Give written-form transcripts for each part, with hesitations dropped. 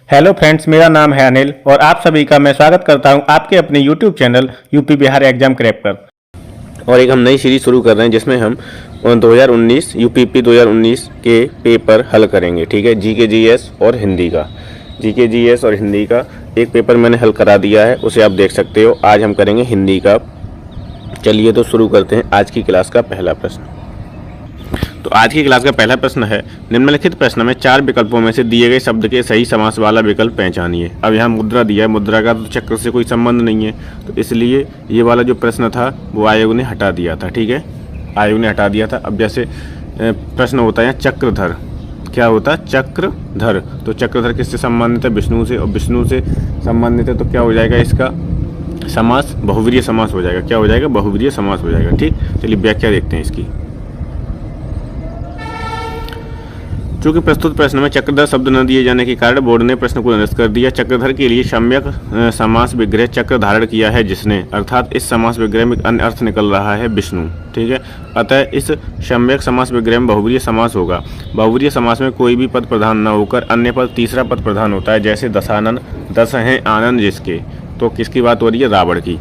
Hello friends, मेरा नाम है अनिल और आप सभी का मैं स्वागत करता हूं आपके अपने YouTube channel UP Bihar exam crack पर। और एक हम नई सीरीज शुरू कर रहे हैं जिसमें हम 2019 यूपीपी 2019 के पेपर हल करेंगे। ठीक है, जीके जीएस और हिंदी का। जीके जीएस और हिंदी का एक पेपर मैंने हल करा दिया है, उसे आप देख सकते हो। आज हम करेंगे हिंदी का। चलिए तो शुरू करते हैं आज की क्लास का पहला प्रश्न। तो आज की क्लास का पहला प्रश्न है, निम्नलिखित प्रश्न में 4 विकल्पों में से दिए गए शब्द के सही समास वाला विकल्प पहचानिए। अब यहाँ मुद्रा दिया है, मुद्रा का तो चक्र से कोई संबंध नहीं है, तो इसलिए ये वाला जो प्रश्न था वो आयोग ने हटा दिया था। ठीक है, आयोग ने हटा दिया था। अब जैसे प्रश्न होता है चक्रधर, क्या होता है चक्रधर, तो चक्रधर किससे संबंधित है? विष्णु से, और विष्णु से संबंधित है तो क्या हो जाएगा इसका समास? बहुवीर्य समास हो जाएगा। क्या हो जाएगा? बहुवीर्य समास हो जाएगा। ठीक, चलिए व्याख्या देखते हैं इसकी। चूंकि प्रस्तुत प्रश्न में चक्रधर शब्द न दिए जाने के कारण बोर्ड ने प्रश्न को निरस्त कर दिया। चक्रधर के लिए सम्यक समास विग्रह चक्र धारण किया है जिसने, अर्थात इस समास विग्रह में अन्य अर्थ निकल रहा है विष्णु। ठीक है, अतः इस सम्यक समास विग्रह में बहुवीर्य समास होगा। बहुवीर्य समास में कोई भी पद प्रधान न होकर अन्य पद तीसरा पद प्रधान होता है। जैसे दशानन, 10 हैं आनंद जिसके, तो किसकी बात हो रही है? रावण की।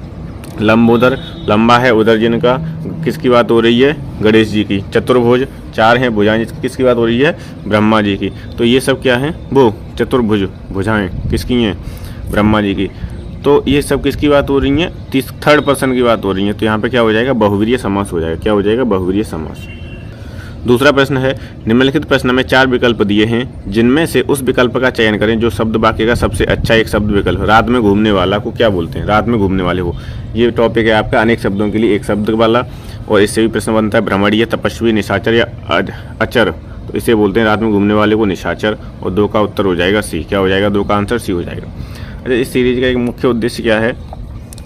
लंबोदर, लंबा है उदर जिनका, किसकी बात हो रही है? गणेश जी की। चतुर्भुज, 4 हैं भुजाएं, किसकी बात हो रही है? ब्रह्मा जी की। तो ये सब क्या है? वो चतुर्भुज भुजाएं किसकी हैं? ब्रह्मा जी की। तो ये सब किसकी बात हो रही है? थर्ड पर्सन की बात हो रही है। तो यहाँ पे क्या हो जाएगा? बहुवीर्य समास हो जाएगा। क्या हो जाएगा? बहुवीर्य समास। दूसरा प्रश्न है, निम्नलिखित प्रश्न में 4 विकल्प दिए हैं जिनमें से उस विकल्प का चयन करें जो शब्द वाक्य का सबसे अच्छा एक शब्द विकल्प। रात में घूमने वाला को क्या बोलते हैं? रात में घूमने वाले को। ये टॉपिक है आपका अनेक शब्दों के लिए एक शब्द वाला, और इससे भी प्रश्न बनता है भ्रमणीय, तपस्वी, निशाचर या अचर। तो इसे बोलते हैं रात में घूमने वाले को निशाचर, और 2 का उत्तर हो जाएगा सी। क्या हो जाएगा? 2 का आंसर सी हो जाएगा। अच्छा, इस सीरीज का एक मुख्य उद्देश्य क्या है?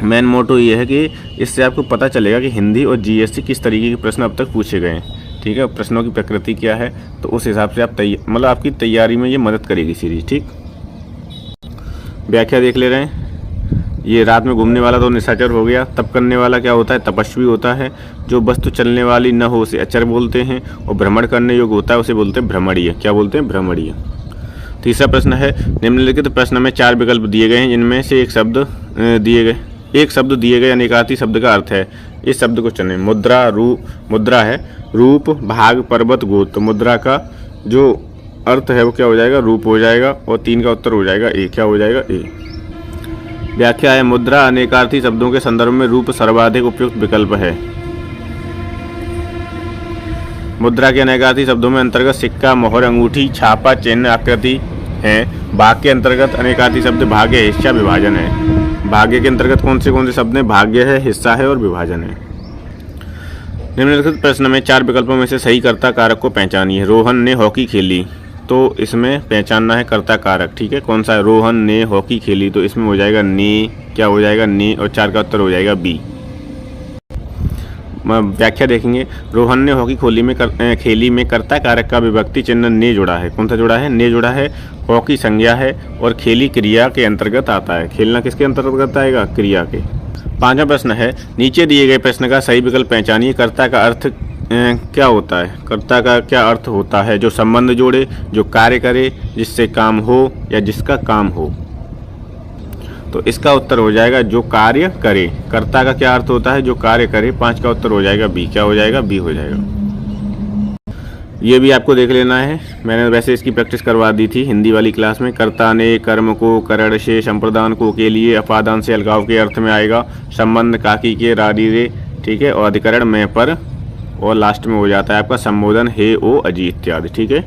मेन मोटो ये है कि इससे आपको पता चलेगा कि हिंदी और जीएस किस तरीके के प्रश्न अब तक पूछे गए हैं। ठीक है, प्रश्नों की प्रकृति क्या है, तो उस हिसाब से आप मतलब आपकी तैयारी में ये मदद करेगी सीरीज। ठीक, व्याख्या देख ले रहे हैं। ये रात में घूमने वाला तो निशाचर हो गया। तप करने वाला क्या होता है? तपस्वी होता है। जो वस्तु चलने वाली न हो उसे अचर बोलते हैं, और भ्रमण करने योग्य होता है उसे बोलते हैं भ्रमणीय। क्या बोलते हैं? भ्रमणीय। तीसरा प्रश्न है, निम्नलिखित प्रश्न में 4 विकल्प दिए गए हैं जिनमें से एक शब्द दिए गए अनेकार्थी शब्द का अर्थ है। इस शब्द को चुनें। मुद्रा है रूप, भाग, पर्वत, गोत्र। तो मुद्रा का जो अर्थ है वो क्या हो जाएगा? रूप हो जाएगा, और 3 का उत्तर हो जाएगा ए। क्या हो जाएगा? ए। व्याख्या है, मुद्रा अनेकार्थी शब्दों के संदर्भ में रूप सर्वाधिक उपयुक्त विकल्प है। मुद्रा के अनेकार्थी शब्दों में अंतर्गत सिक्का, मोहर, अंगूठी, छापा, चिन्ह, आकृति हैं। भाग के अंतर्गत अनेकार्थी शब्द भाग्य, हिस्सा, विभाजन है। भाग्य के अंतर्गत कौन से शब्द हैं? भाग्य है, हिस्सा है और विभाजन है। निम्नलिखित प्रश्न में 4 विकल्पों में से सही कर्ता कारक को पहचानिए। रोहन ने हॉकी खेली, तो इसमें पहचानना है कर्ता कारक। ठीक है, कौन सा है? रोहन ने हॉकी खेली, तो इसमें हो जाएगा ने। क्या हो जाएगा? ने, और 4 का उत्तर हो जाएगा बी। व्याख्या देखेंगे। रोहन ने हॉकी खेली में कर्ता कारक का विभक्ति चिन्ह ने जुड़ा है। कौन सा जुड़ा है? ने जुड़ा है। हॉकी संज्ञा है और खेली क्रिया के अंतर्गत आता है। खेलना किसके अंतर्गत आएगा? क्रिया के। 5वां प्रश्न है, नीचे दिए गए प्रश्न का सही विकल्प पहचानिए। कर्ता का अर्थ क्या होता है? कर्ता का क्या अर्थ होता है? जो संबंध जोड़े, जो कार्य करे, जिससे काम हो या जिसका काम हो। तो इसका उत्तर हो जाएगा जो कार्य करे। कर्ता का क्या अर्थ होता है? जो कार्य करे। 5 का उत्तर हो जाएगा बी। क्या हो जाएगा? बी हो जाएगा। ये भी आपको देख लेना है, मैंने वैसे इसकी प्रैक्टिस करवा दी थी हिंदी वाली क्लास में। कर्ता ने कर्म को, करण से, संप्रदान को, के लिए, अपादान से, अलगाव के अर्थ में आएगा। संबंध काकी के, रारी रे। ठीक है, और अधिकरण में पर, और लास्ट में हो जाता है आपका संबोधन हे, ओ, अजी इत्यादि। ठीक है।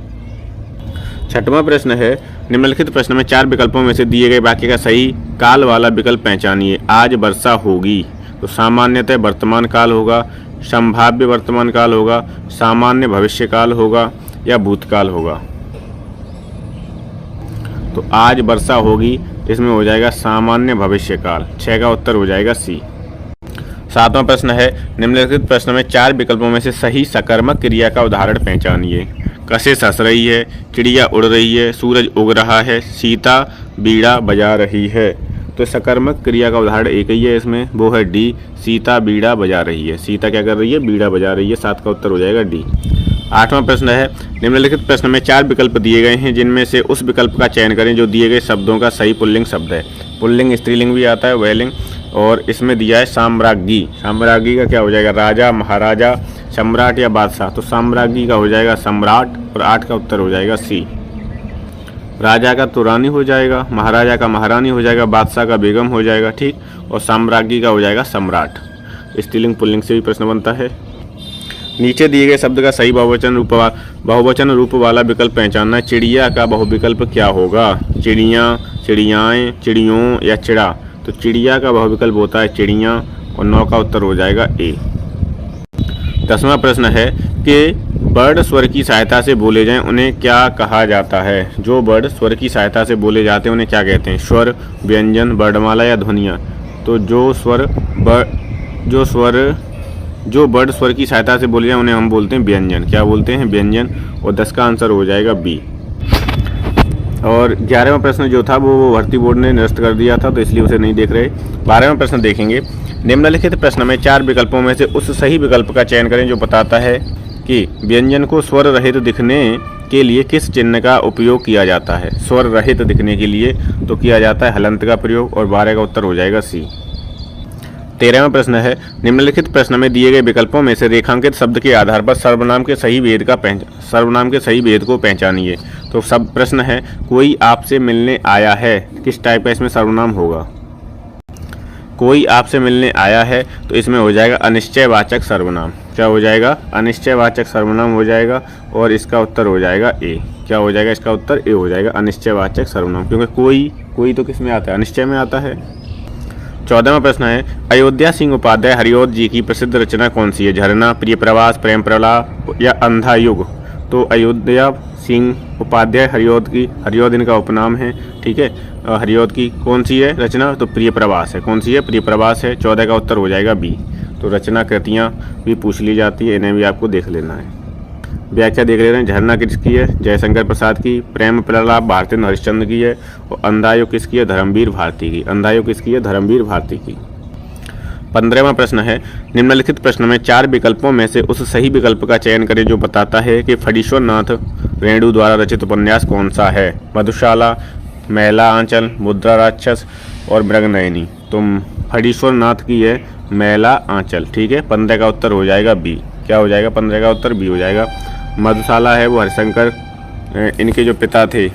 6वां प्रश्न है, निम्नलिखित प्रश्न में 4 विकल्पों में से दिए गए वाक्य का सही काल वाला विकल्प पहचानिए। आज वर्षा होगी, तो सामान्यतः वर्तमान काल होगा, संभाव्य वर्तमान काल होगा, सामान्य भविष्य काल होगा, या भूतकाल होगा। तो आज वर्षा होगी, इसमें हो जाएगा सामान्य भविष्य काल। 6 का उत्तर हो जाएगा सी। 7वां प्रश्न है, निम्नलिखित प्रश्न में 4 विकल्पों में से सही सकर्मक क्रिया का उदाहरण पहचानिए। कशिश हंस रही है, चिड़िया उड़ रही है, सूरज उग रहा है, सीता बीड़ा बजा रही है। तो सकर्मक क्रिया का उदाहरण एक ही है इसमें, वो है डी। सीता बीड़ा बजा रही है। सीता क्या कर रही है? बीड़ा बजा रही है। 7 का उत्तर हो जाएगा डी। 8वां प्रश्न है, निम्नलिखित प्रश्न में 4 विकल्प दिए गए हैं जिनमें से उस विकल्प का चयन करें जो दिए गए शब्दों का सही पुल्लिंग शब्द है। पुल्लिंग स्त्रीलिंग भी आता है, वैलिंग, और इसमें दिया है साम्राज्ञी। साम्राज्ञी का क्या हो जाएगा, राजा, महाराजा, सम्राट या बादशाह। तो साम्राज्ञी का हो जाएगा सम्राट और 8 का उत्तर हो जाएगा सी। राजा का तो रानी हो जाएगा, महाराजा का महारानी हो जाएगा, बादशाह का बेगम हो जाएगा, ठीक, और साम्राज्ञी का हो जाएगा सम्राट। स्त्रीलिंग पुल्लिंग से भी प्रश्न बनता है। नीचे दिए गए शब्द का सही बहुवचन रूप वाला विकल्प पहचानना है। चिड़िया का बहुविकल्प क्या होगा, चिड़िया, चिड़ियाएँ, चिड़ियों या चिड़ा। तो चिड़िया का बहुविकल्प होता है चिड़िया और 9 का उत्तर हो जाएगा ए। 10वां प्रश्न है कि बर्ड स्वर की सहायता से बोले जाएं उन्हें क्या कहा जाता है। जो बर्ड स्वर की सहायता से बोले जाते हैं उन्हें क्या कहते हैं, स्वर, व्यंजन, वर्णमाला या ध्वनियाँ। तो जो बर्ड स्वर की सहायता से बोले जाएं उन्हें हम बोलते हैं व्यंजन। क्या बोलते हैं, व्यंजन। और 10 का आंसर हो जाएगा बी। और 11वां प्रश्न जो था वो भर्ती बोर्ड ने निरस्त कर दिया था, तो इसलिए उसे नहीं देख रहे। 12वां प्रश्न देखेंगे। निम्नलिखित प्रश्न में 4 विकल्पों में से उस सही विकल्प का चयन करें जो बताता है कि व्यंजन को स्वर रहित दिखने के लिए किस चिन्ह का उपयोग किया जाता है। स्वर रहित दिखने के लिए तो किया जाता है हलंत का प्रयोग, और 12 का उत्तर हो जाएगा सी। 13वां प्रश्न है, निम्नलिखित प्रश्न में दिए गए विकल्पों में से रेखांकित शब्द के आधार पर सर्वनाम के सही भेद को पहचानिए। तो सब प्रश्न है, कोई आपसे मिलने आया है, किस टाइप का इसमें सर्वनाम होगा। कोई आपसे मिलने आया है तो इसमें हो जाएगा अनिश्चयवाचक सर्वनाम। क्या हो जाएगा, अनिश्चयवाचक सर्वनाम हो जाएगा, और इसका उत्तर हो जाएगा ए। क्या हो जाएगा, इसका उत्तर ए हो जाएगा, अनिश्चयवाचक सर्वनाम, क्योंकि कोई तो किस में आता है, अनिश्चय में आता है। 14वां प्रश्न है, अयोध्या सिंह उपाध्याय हरिऔध जी की प्रसिद्ध रचना कौन सी है। झरना, प्रिय प्रवास, प्रेम प्रलाप या अंधा युग। तो अयोध्या सिंह उपाध्याय हरिऔध इनका उपनाम है, ठीक है। हरिऔध की कौन सी है रचना, तो प्रिय प्रवास है। कौन सी है, प्रिय प्रवास है। 14 का उत्तर हो जाएगा बी। तो रचना कृतियाँ भी पूछ ली जाती है, इन्हें भी आपको देख लेना है। व्याख्या देख ले रहे हैं। झरना किसकी है, जयशंकर प्रसाद की। प्रेम प्रलाप भारतेंद्र हरिश्चंद्र की है। और अंधायुग किसकी है, धर्मवीर भारती की। अंधायुग किसकी है, धर्मवीर भारती की। 15वां प्रश्न है, निम्नलिखित प्रश्न में 4 विकल्पों में से उस सही विकल्प का चयन करें जो बताता है कि फणीश्वर नाथ रेणु द्वारा रचित उपन्यास कौन सा है। मधुशाला, मैला आंचल, मुद्रा राक्षस और मृगनयनी। तो फणीश्वर नाथ की है मैला आंचल, ठीक है। 15 का उत्तर हो जाएगा बी। क्या हो जाएगा, 15 का उत्तर बी हो जाएगा। मधुशाला है वो हरिशंकर, इनके जो पिता थे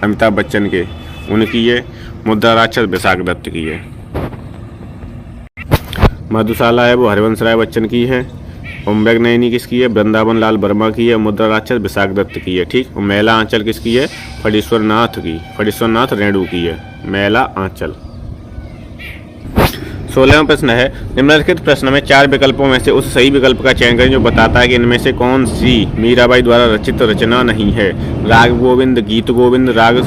अमिताभ बच्चन के, उनकी है। मुद्रा राक्षस विशाख दत्त की है। मधुशाला है वो हरिवंश राय बच्चन की है। और मृगनयनी किसकी है, वृंदावन लाल वर्मा की है। मुद्रा राक्षस विशाख दत्त की है, ठीक। और मैला आंचल किसकी है, फणीश्वर नाथ की, फणीश्वर नाथ रेणु की है मैला आंचल। 16वां प्रश्न है, निम्नलिखित प्रश्न में 4 विकल्पों में से उस सही विकल्प का चयन करें जो बताता है कि इनमें से कौन सी मीराबाई द्वारा रचित रचना नहीं है। राग गोविंद, गीत गोविंद, राग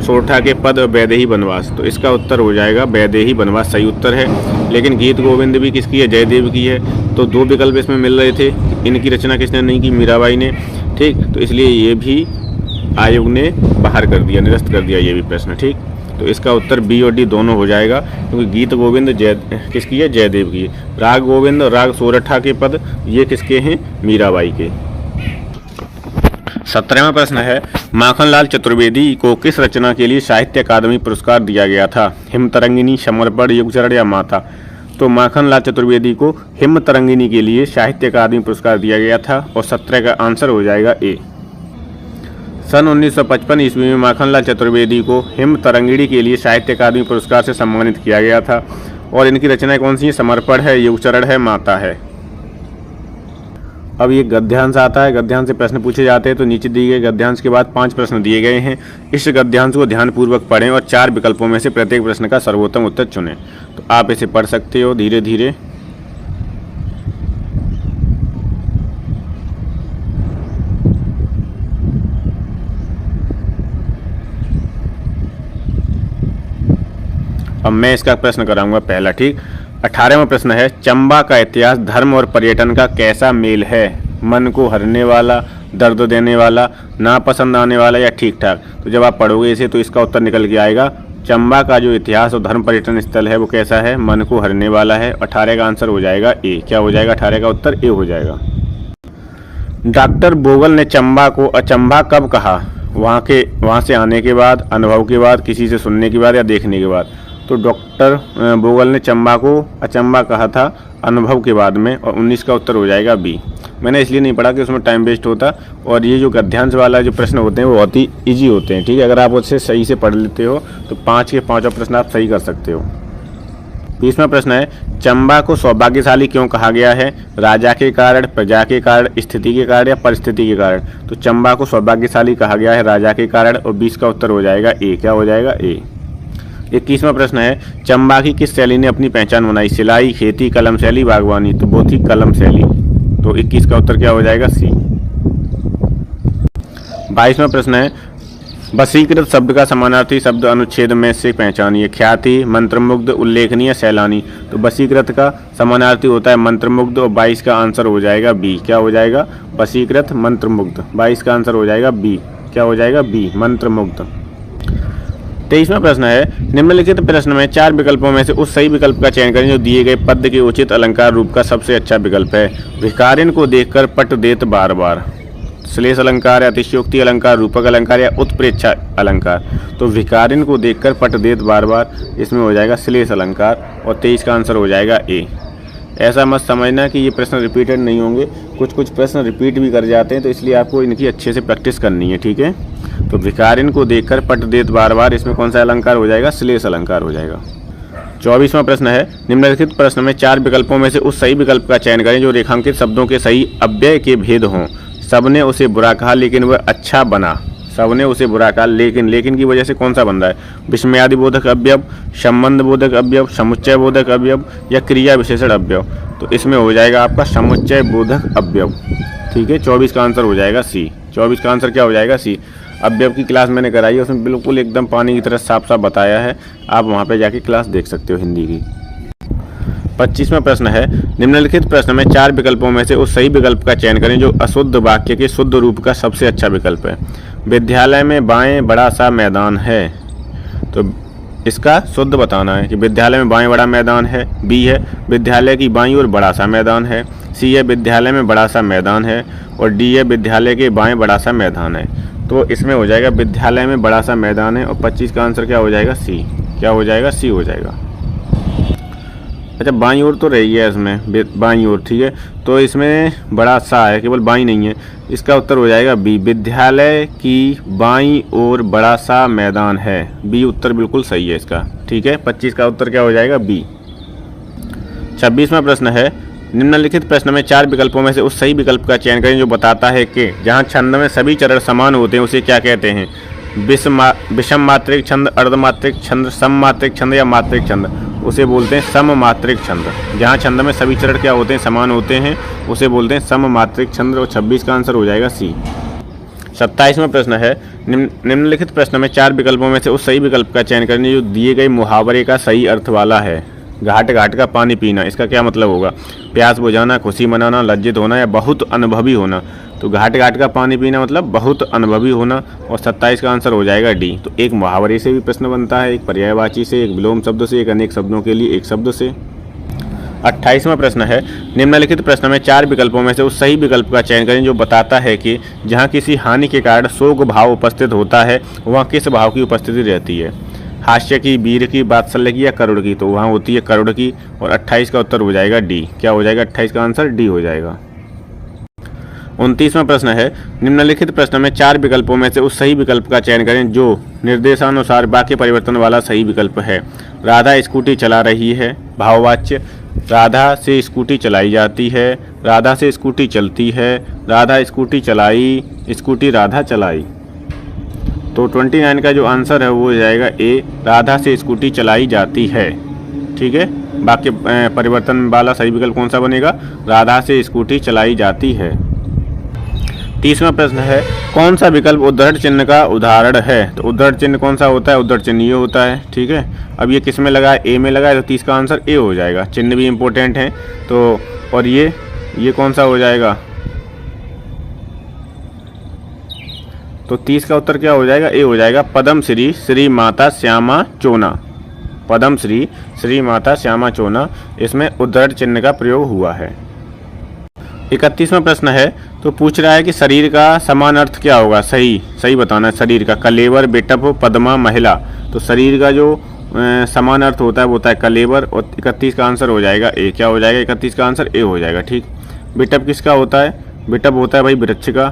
सोरठा के पद, वैदेही बनवास। तो इसका उत्तर हो जाएगा वैदेही बनवास सही उत्तर है। लेकिन गीत गोविंद भी किसकी है, जयदेव की है। तो 2 विकल्प इसमें मिल रहे थे। इनकी रचना किसने नहीं की, मीराबाई ने, ठीक। तो इसलिए ये भी आयोग ने बाहर कर दिया, निरस्त कर दिया ये भी प्रश्न, ठीक। तो इसका उत्तर बी और डी दोनों हो जाएगा, क्योंकि गीत गोविंद किसकी है, जयदेव की है। राग गोविंद और राग सोरठा के पद ये किसके हैं, मीराबाई के। 17वां प्रश्न है, माखनलाल चतुर्वेदी को किस रचना के लिए साहित्य अकादमी पुरस्कार दिया गया था। हिमतरंगिनी, समर्पण, युगचरण या माता। तो माखनलाल चतुर्वेदी को हिमतरंगिनी के लिए साहित्य अकादमी पुरस्कार दिया गया था, और 17 का आंसर हो जाएगा ए। सन 1955 ईस्वी में माखनलाल चतुर्वेदी को हिमतरंगिणी के लिए साहित्य अकादमी पुरस्कार से सम्मानित किया गया था। और इनकी रचनाएं कौन सी हैं, समर्पण है, युगचरण है, माता है। अब ये गद्यांश आता है, गद्यांश से प्रश्न पूछे जाते हैं। तो नीचे दिए गए गद्यांश के बाद 5 प्रश्न दिए गए हैं। इस गद्यांश को ध्यानपूर्वक पढ़ें और 4 विकल्पों में से प्रत्येक प्रश्न का सर्वोत्तम उत्तर चुनें। तो आप इसे पढ़ सकते हो धीरे धीरे। अब मैं इसका प्रश्न कराऊंगा पहला, ठीक। 18वां प्रश्न है, चंबा का इतिहास धर्म और पर्यटन का कैसा मेल है। मन को हरने वाला, दर्द देने वाला, नापसंद आने वाला या ठीक ठाक। तो जब आप पढ़ोगे इसे तो इसका उत्तर निकल के आएगा, चंबा का जो इतिहास और धर्म पर्यटन स्थल है वो कैसा है, मन को हरने वाला है। 18 का आंसर हो जाएगा ए। क्या हो जाएगा, 18 का उत्तर ए हो जाएगा। डॉक्टर बोगल ने चंबा को अचंभा कब कहा? वहाँ से आने के बाद, अनुभव के बाद, किसी से सुनने के बाद या देखने के बाद? तो डॉक्टर बोगल ने चंबा को अचंबा कहा था अनुभव के बाद में, और 19 का उत्तर हो जाएगा बी। मैंने इसलिए नहीं पढ़ा कि उसमें टाइम वेस्ट होता, और ये जो गद्यांश वाला जो प्रश्न होते हैं वो बहुत ही ईजी होते हैं, ठीक है। अगर आप उससे सही से पढ़ लेते हो तो 5 के 5 प्रश्न आप सही कर सकते हो। 20वां प्रश्न है, चंबा को सौभाग्यशाली क्यों कहा गया है? राजा के कारण, प्रजा के कारण, स्थिति के कारण या परिस्थिति के कारण? तो चंबा को सौभाग्यशाली कहा गया है राजा के कारण, और 20 का उत्तर हो जाएगा ए। क्या हो जाएगा? ए। 21वां प्रश्न है, चंबा की किस शैली ने अपनी पहचान बनाई? सिलाई, खेती, कलम शैली, बागवानी? तो वो थी कलम शैली। तो 21 का उत्तर क्या हो जाएगा? सी। 22वां प्रश्न है, वशीकृत शब्द का समानार्थी शब्द अनुच्छेद में से पहचानिए। ख्याति, मंत्रमुग्ध, उल्लेखनीय, सैलानी? तो वशीकृत का समानार्थी होता है मंत्रमुग्ध, और 22 का आंसर हो जाएगा बी। क्या हो जाएगा? वशीकृत, मंत्रमुग्ध। 22 का आंसर हो जाएगा बी। क्या हो जाएगा? बी, मंत्रमुग्ध। 23वां प्रश्न है, निम्नलिखित प्रश्न में 4 विकल्पों में से उस सही विकल्प का चयन करें जो दिए गए पद के उचित अलंकार रूप का सबसे अच्छा विकल्प है। भिखारिन को देखकर पट देत बार बार। श्लेष अलंकार, अतिशयोक्ति अलंकार, रूपक अलंकार या उत्प्रेक्षा अलंकार? तो भिखारिन को देखकर पट देत बार बार, इसमें हो जाएगा श्लेष अलंकार, और 23 का आंसर हो जाएगा ए। ऐसा मत समझना कि ये प्रश्न रिपीटेड नहीं होंगे, कुछ प्रश्न रिपीट भी कर जाते हैं, तो इसलिए आपको इनकी अच्छे से प्रैक्टिस करनी है, ठीक है। तो भिखारिन को देखकर पट देत बार बार, इसमें कौन सा अलंकार हो जाएगा? श्लेष अलंकार हो जाएगा। 24वां प्रश्न है, निम्नलिखित प्रश्न में 4 विकल्पों में से उस सही विकल्प का चयन करें जो रेखांकित शब्दों के सही अव्यय के भेद हों। सबने उसे बुरा कहा लेकिन वह अच्छा बना। सबने उसे बुरा कहा लेकिन की वजह से कौन सा बन रहा है? विस्मयादि बोधक अवयव, संबंध बोधक अवयव, समुच्चय बोधक अवयव या क्रिया विशेषण अवयव? तो इसमें हो जाएगा आपका समुच्चय बोधक अवयव, ठीक है। 24 का आंसर हो जाएगा सी। 24 का आंसर क्या हो जाएगा? सी। अवयव की क्लास मैंने कराई है, उसमें बिल्कुल एकदम पानी की तरह साफ साफ बताया है, आप वहाँ पे जाके क्लास देख सकते हो हिंदी की। 25वां प्रश्न है, निम्नलिखित प्रश्न में 4 विकल्पों में से उस सही विकल्प का चयन करें जो अशुद्ध वाक्य के शुद्ध रूप का सबसे अच्छा विकल्प है। विद्यालय में बाएं बड़ा सा मैदान है, तो इसका शुद्ध बताना है कि विद्यालय में बाएं बड़ा मैदान है। बी है, विद्यालय की बाईं ओर बड़ा सा मैदान है। सी है, विद्यालय में बड़ा सा मैदान है। और डी है, विद्यालय के बाएं बड़ा सा मैदान है। तो इसमें हो जाएगा विद्यालय में बड़ा सा मैदान है, और 25 का आंसर क्या हो जाएगा? सी। क्या हो जाएगा? सी हो जाएगा। अच्छा, बाईं ओर तो रही है इसमें, बाईं ओर, ठीक है, तो इसमें बड़ा सा है, केवल बाईं नहीं है। इसका उत्तर हो जाएगा बी, विद्यालय की बाईं ओर बड़ा सा मैदान है। बी उत्तर बिल्कुल सही है इसका, ठीक है। 25 का उत्तर क्या हो जाएगा? बी। 26वां प्रश्न है, निम्नलिखित प्रश्न में 4 विकल्पों में से उस सही विकल्प का चयन करें जो बताता है कि जहाँ छंद में सभी चरण समान होते हैं उसे क्या कहते हैं? विषम मात्रिक छंद, अर्धमात्रिक छंद, सममात्रिक छंद या मात्रिक छंद? उसे बोलते हैं सममात्रिक छंद। जहाँ छंद में सभी चरण क्या होते हैं? समान होते हैं, उसे बोलते हैं सममात्रिक छंद। और 26 का आंसर हो जाएगा सी। 27वां प्रश्न है, निम्नलिखित प्रश्न में 4 विकल्पों में से उस सही विकल्प का चयन करें जो दिए गए मुहावरे का सही अर्थ वाला है। घाट घाट का पानी पीना, इसका क्या मतलब होगा? प्यास बुझाना, खुशी मनाना, लज्जित होना या बहुत अनुभवी होना? तो घाट घाट का पानी पीना मतलब बहुत अनुभवी होना। और 27 का आंसर हो जाएगा डी। तो एक मुहावरे से भी प्रश्न बनता है, एक पर्यायवाची से, एक विलोम शब्द से, एक अनेक शब्दों के लिए एक शब्द से। 28वां प्रश्न है, निम्नलिखित प्रश्न में 4 विकल्पों में से उस सही विकल्प का चयन करें जो बताता है कि जहाँ किसी हानि के कारण शोक भाव उपस्थित होता है वहाँ किस भाव की उपस्थिति रहती है? हास्य की, वीर की, वात्सल्य की या करुण की? तो वहाँ होती है करुण की। और 28 का उत्तर हो जाएगा डी। क्या हो जाएगा? 28 का आंसर डी हो जाएगा। 29वां प्रश्न है, निम्नलिखित प्रश्न में 4 विकल्पों में से उस सही विकल्प का चयन करें जो निर्देशानुसार वाक्य परिवर्तन वाला सही विकल्प है। राधा स्कूटी चला रही है, भाववाच्य। राधा से स्कूटी चलाई जाती है, राधा से स्कूटी चलती है, राधा स्कूटी चलाई, स्कूटी राधा चलाई। तो 29 का जो आंसर है वो हो जाएगा ए, राधा से स्कूटी चलाई जाती है, ठीक है। वाक्य परिवर्तन वाला सही विकल्प कौन सा बनेगा? राधा से स्कूटी चलाई जाती है। 30वां प्रश्न है, कौन सा विकल्प उद्धरण चिन्ह का उदाहरण है? तो उद्धरण चिन्ह कौन सा होता है? उद्धरण चिन्ह ये होता है, ठीक है। अब ये किस में लगा है? ए में लगा है, तो 30 का आंसर ए हो जाएगा। चिन्ह भी इम्पोर्टेंट है। तो और ये कौन सा हो जाएगा? तो 30 का उत्तर क्या हो जाएगा? ए हो जाएगा। पद्म श्री श्री माता श्यामा चोना। पद्म श्री श्री माता श्यामा चोना, इसमें उद्धरण चिन्ह का प्रयोग हुआ है। 31वां प्रश्न है, तो पूछ रहा है कि शरीर का समान अर्थ क्या होगा। सही बताना है शरीर का। कलेवर, बेटप, पद्मा, महिला। तो शरीर का जो समान अर्थ होता है वो होता है कलेवर, और 31 का आंसर हो जाएगा ए। क्या हो जाएगा 31 का आंसर? ए हो जाएगा। ठीक। बेटप किसका होता है? बेटप होता है भाई वृक्ष का।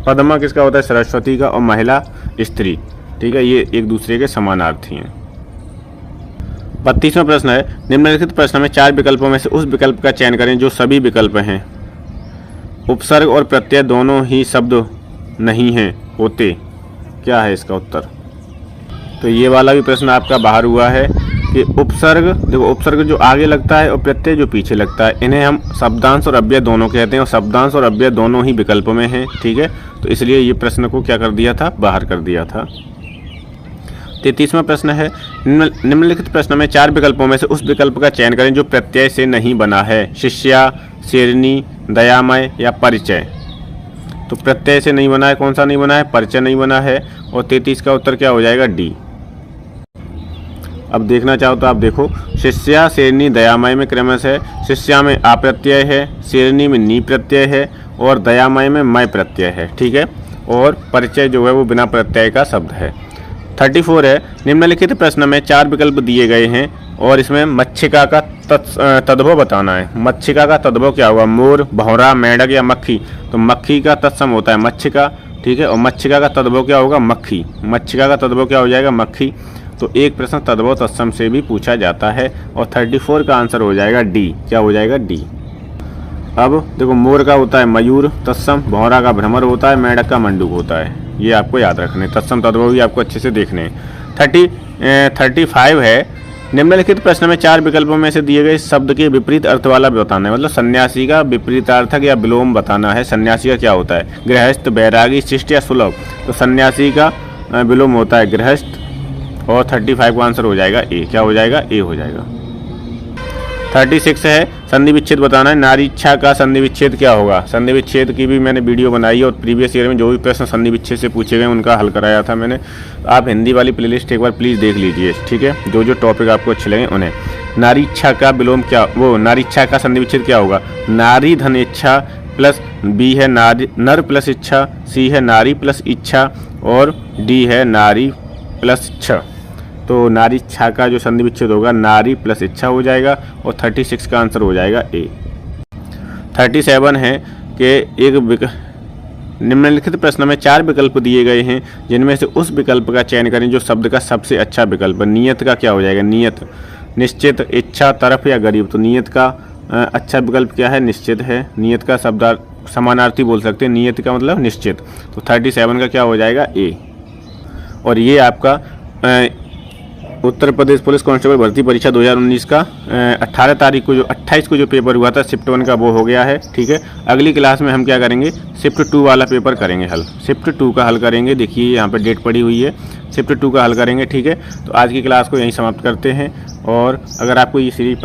पद्मा किसका होता है? सरस्वती का। और महिला स्त्री। ठीक है, ये एक दूसरे के समानार्थी हैं। 32वां प्रश्न है, निम्नलिखित प्रश्न में 4 विकल्पों में से उस विकल्प का चयन करें जो सभी विकल्प हैं। उपसर्ग और प्रत्यय दोनों ही शब्द नहीं हैं होते। क्या है इसका उत्तर? तो ये वाला भी प्रश्न आपका बाहर हुआ है कि उपसर्ग, देखो उपसर्ग जो आगे लगता है और प्रत्यय जो पीछे लगता है, इन्हें हम शब्दांश और अव्यय दोनों कहते हैं, और शब्दांश और अव्यय दोनों ही विकल्प में हैं। ठीक है, तो इसलिए ये प्रश्न को क्या कर दिया था? बाहर कर दिया था। 33वां प्रश्न है, निम्नलिखित प्रश्न में 4 विकल्पों में से उस विकल्प का चयन करें जो प्रत्यय से नहीं बना है। शिष्या, शेरनी, दयामय या परिचय। तो प्रत्यय से नहीं बना है, कौन सा नहीं बना है? परिचय नहीं बना है। और 33 का उत्तर क्या हो जाएगा? डी। अब देखना चाहो तो आप देखो, शिष्या, शेरनी, दयामय में क्रमश है। शिष्या में आ प्रत्यय है, शेरनी में नी प्रत्यय है, और दयामय में मय प्रत्यय है। ठीक है, और परिचय जो है वो बिना प्रत्यय का शब्द है। 34 है, निम्नलिखित प्रश्न में 4 विकल्प दिए गए हैं और इसमें मच्छिका का तद्भव बताना है। मच्छिका का तद्भव क्या होगा? मोर, भौरा, मेंढक या मक्खी। तो मक्खी का तत्सम होता है मच्छिका। ठीक है, और मच्छिका का तद्भव क्या होगा? मक्खी। मच्छिका का तद्भव क्या हो जाएगा? मक्खी। तो एक प्रश्न तद्भव तत्सम से भी पूछा जाता है, और 34 का आंसर हो जाएगा डी। क्या हो जाएगा? डी। अब देखो, मोर का होता है मयूर तत्सम, भौरा का भ्रमर होता है, मेंढक का मंडूक होता है। ये आपको याद रखने, तत्सम तद्भव भी आपको अच्छे से देखने हैं। 35 है, निम्नलिखित प्रश्न में 4 विकल्पों में से दिए गए शब्द के विपरीत अर्थ वाला बताना है। मतलब सन्यासी का विपरीतार्थक या विलोम बताना है। सन्यासी का क्या होता है? गृहस्थ, बैरागी, शिष्ट या सुलभ। तो सन्यासी का विलोम होता है गृहस्थ, और 35 का आंसर हो जाएगा ए। क्या हो जाएगा? ए हो जाएगा। 36 है, संधि विच्छेद बताना है। नारी इच्छा का संधि विच्छेद क्या होगा? संधि विच्छेद की भी मैंने वीडियो बनाई है, और प्रीवियस ईयर में जो भी प्रश्न संधि विच्छेद से पूछे गए उनका हल कराया था मैंने। आप हिंदी वाली प्लेलिस्ट एक बार प्लीज़ देख लीजिए। ठीक है, जो जो टॉपिक आपको अच्छे लगे उन्हें। नारी इच्छा का विलोम क्या, वो नारी इच्छा का संधि विच्छेद क्या होगा? नारी धन इच्छा प्लस बी है नारी नर प्लस इच्छा, सी है नारी प्लस इच्छा, और डी है नारी प्लस इच्छा। तो नारी इच्छा का जो संधि विच्छेद होगा नारी प्लस इच्छा हो जाएगा, और 36 का आंसर हो जाएगा ए। 37 है कि निम्नलिखित प्रश्न में 4 विकल्प दिए गए हैं जिनमें से उस विकल्प का चयन करें जो शब्द का सबसे अच्छा विकल्प है। नियत का क्या हो जाएगा? नियत। निश्चित, इच्छा, तरफ या गरीब। तो नियत का अच्छा विकल्प क्या है? निश्चित है। नियत का शब्द समानार्थी बोल सकते हैं, नियत का मतलब निश्चित। तो 37 का क्या हो जाएगा? ए। और ये आपका उत्तर प्रदेश पुलिस कांस्टेबल भर्ती परीक्षा 2019 का 18 तारीख को जो 28 को जो पेपर हुआ था शिफ्ट 1 का, वो हो गया है। ठीक है, अगली क्लास में हम क्या करेंगे? शिफ्ट 2 वाला पेपर करेंगे हल। शिफ्ट 2 का हल करेंगे। देखिए यहाँ पे डेट पड़ी हुई है, शिफ्ट 2 का हल करेंगे। ठीक है, तो आज की क्लास को यहीं समाप्त करते हैं, और अगर आपको ये सीरीज